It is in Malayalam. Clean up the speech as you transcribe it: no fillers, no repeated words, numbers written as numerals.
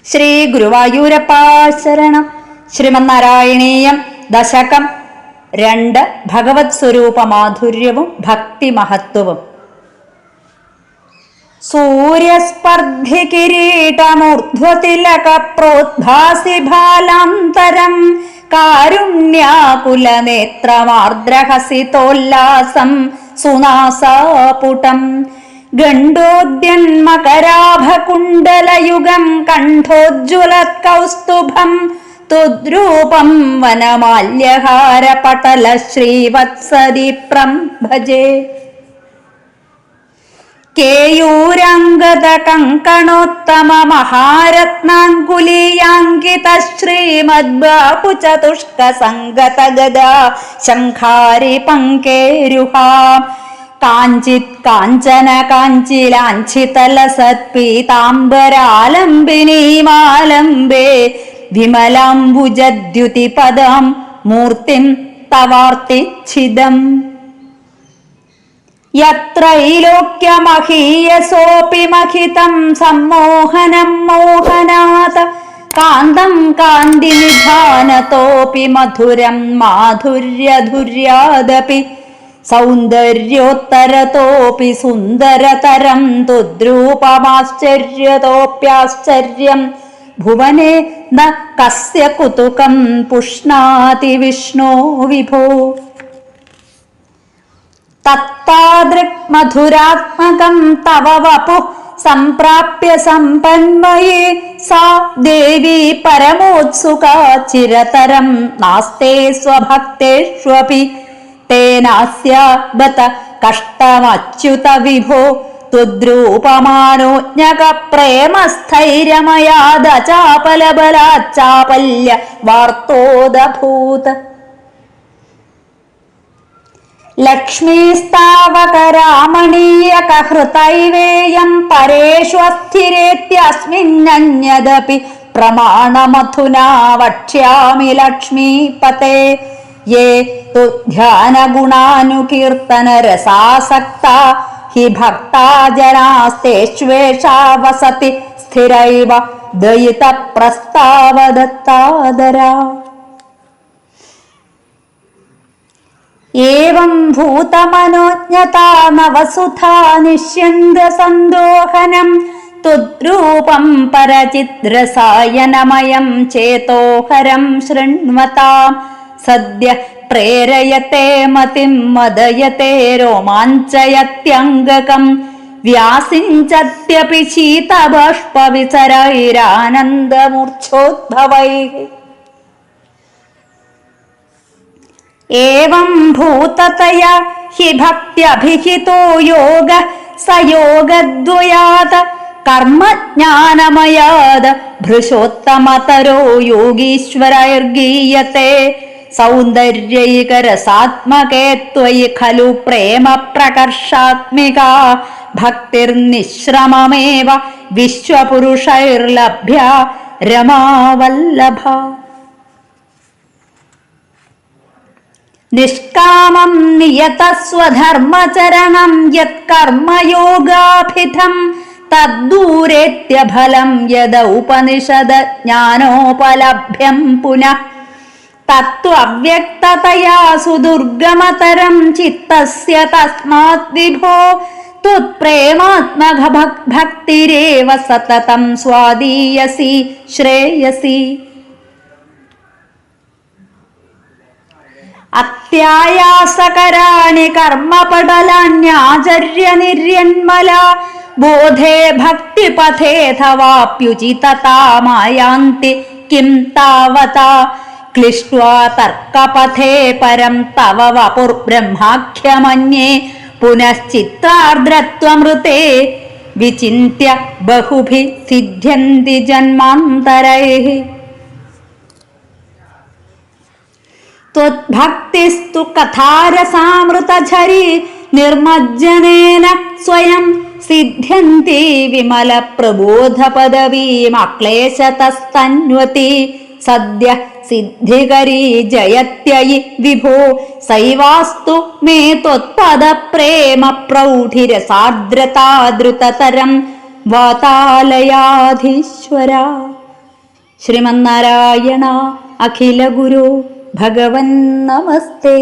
ശ്രീ ഗുരുവായൂരപ്പ ശരണം. ശ്രീമന്നാരായണീയം ദശകം 2. ഭഗവത് സ്വരൂപ മാധുര്യവും ഭക്തി മഹത്വവും. സൂര്യസ്പർദ്ധി കിരീടമൂർധ്വതിലക പ്രോദ്ഭാസി ഭാലാന്തരം കാരുണ്യാകുലനേത്രമാർദ്രഹസിതോല്ലാസം സുനാസാപുടം ഗണ്ഡോദ്യന്മകരാഭകുണ്ടലയുഗം കണ്ഠോജ്വലത്കൗസ്തുഭം തുദ്രൂപം വനമാല്യഹാരപടല ശ്രീവത്സദീപ്രം ഭജേ. കേയൂരാംഗത കങ്കണോത്തമ മഹാരത്നാങ്കുലീയാങ്കിത ശ്രീമദ്ബാഹുചതുഷ്ക സംഗത ഗദാ ശംഖാരി പങ്കേരുഹാം കാഞ്ചിത് കാഞ്ചന കാഞ്ചിലാഞ്ചിതലസത്പീതാംബരാലംബിനീമാലംബേ വിമലാംബുജദ്യുതിപദം മൂർത്തിം തവാർത്തിച്ഛിദം. യത്രൈലോക്യമഹീയസോപി മഹിതം സമ്മോഹനം മോഹനാത് കാന്തം കാന്തിനിധാനതോപി മധുരം മാധുര്യധുര്യാദപി സൗന്ദര്യോത്തരതോപി സുന്ദരതരം തുദ്രൂപമാശ്ചര്യതോപ്യാശ്ചര്യം ഭുവനെ ന കസ്യ കുതുകം പുഷ്ണാതി വിഷ്ണോ വിഭോ. തത്താദൃക് മധുരാത്മകം തവ വപുഃ സംപ്രാപ്യ സമ്പന്മയേ സാ ദേവി പരമോത്സുകാ ചിരതരം നാസ്തേ സ്വഭക്തേഷ്വപി തേനാസ്യ ബത കഷ്ടമച്യുത വിഭോ ത്വദ്രൂപമാനോജ്ഞക പ്രേമസ്ഥൈര്യമയാദചാപലബലാച്ചാപല്യ വാർത്തോദഭൂത. ലക്ഷ്മീസ്താവകരാമണീയകഹൃതൈവേയം പരേഷ്വസ്ഥിരേത്യസ്മിന്നന്യദപി പ്രമാണമധുനാ വക്ഷ്യാമി ലക്ഷ്മീപതേ. യേ തു ധ്യാനഗുണാനുകീർത്തനരസാസക്താ ഹി ഭക്താ ജനാസ്തേഷ്വേഷാ വസതി സ്ഥിരൈവ ദയിത പ്രസ്താവദത്താദരാ. ഏവം ഭൂതമനോജ്ഞതാ നവസുധാ നിശ്യന്ത സന്തോഹനം തുദ്രൂപം പരചിദ്രസായനമയം ചേതോഹരം ശൃണ്വതാം. സദ്യ പ്രേരയത്തെ മതിം മദയത്തെ രോമാഞ്ചയത്യംഗകം വ്യാസിഞ്ചത്യപി ശീതബാഷ്പവിചരൈരാനന്ദമൂർച്ഛോദ്ഭവൈഃ. ഏവം ഭൂതതയാ ഹി ഭക്ത്യഭിഹിതോ യോഗഃ സ യോഗദ്വയാത് കർമ്മജ്ഞാനമയാത് ഭൃശോത്തമതരോ യോഗീശ്വരൈർഗീയത്തെ. സൗന്ദര്യൈകരസാത്മകേ ത്വയി ഖലു പ്രേമ പ്രകർഷാത്മികാ ഭക്തിർനിശ്രമമേവ വിശ്വപുരുഷൈർലഭ്യ രമാവല്ലഭ. നിഷ്കാമം നിയതസ്വധർമ്മചരണം യത്കർമ്മയോഗാഭിധം തദ്ദൂരേത്യഫലം യദൗപനിഷദ് ജ്ഞാനോപലഭ്യം പുനഃ. തത്വവ്യക്തതയാ സുദുർഗമതരം ചിത്തസ്യ തസ്മാത് വിഭോ ത്വത്പ്രേമാത്മക ഭക്തിരേവ സതതം സ്വാദീയസി ശ്രേയസി. അത്യായാസകരാണി കർമ്മപടലാന്യാചര്യ നിർയന്മലാ ബോധേ ഭക്തിപഥേഥവാപ്യുചിതതാമായാന്തി കിം താവതാ ക്ലിഷ്ട്വാ തർക്കപഥേ പരം തവ വപുർബ്രഹ്മാഖ്യമന്യേ പുനശ്ചിത്രാർദ്രത്വമൃതേ വിചിന്ത്യ ബഹുഭിഃ സിദ്ധ്യന്തി ജന്മാന്തരൈഃ. ത്വദ്ഭക്തിസ്തു കഥാരസാമൃതഝരീ നിർമജ്ജനേന സ്വയം സിദ്ധ്യന്തി വിമല പ്രബോധ പദവീമക്ലേശതസ്തന്വതി. സദ്യ സിദ്ധികരീ ജയത്യയി വിഭോ സൈവാസ്തു മേ ത്വത്പദ പ്രേമ പ്രൗഢിരസാർദ്രതാദ്രുതതരം വാതാലയാധീശ്വര. ശ്രീമന്നാരായണ അഖില ഗുരു ഭഗവൻ നമസ്തേ.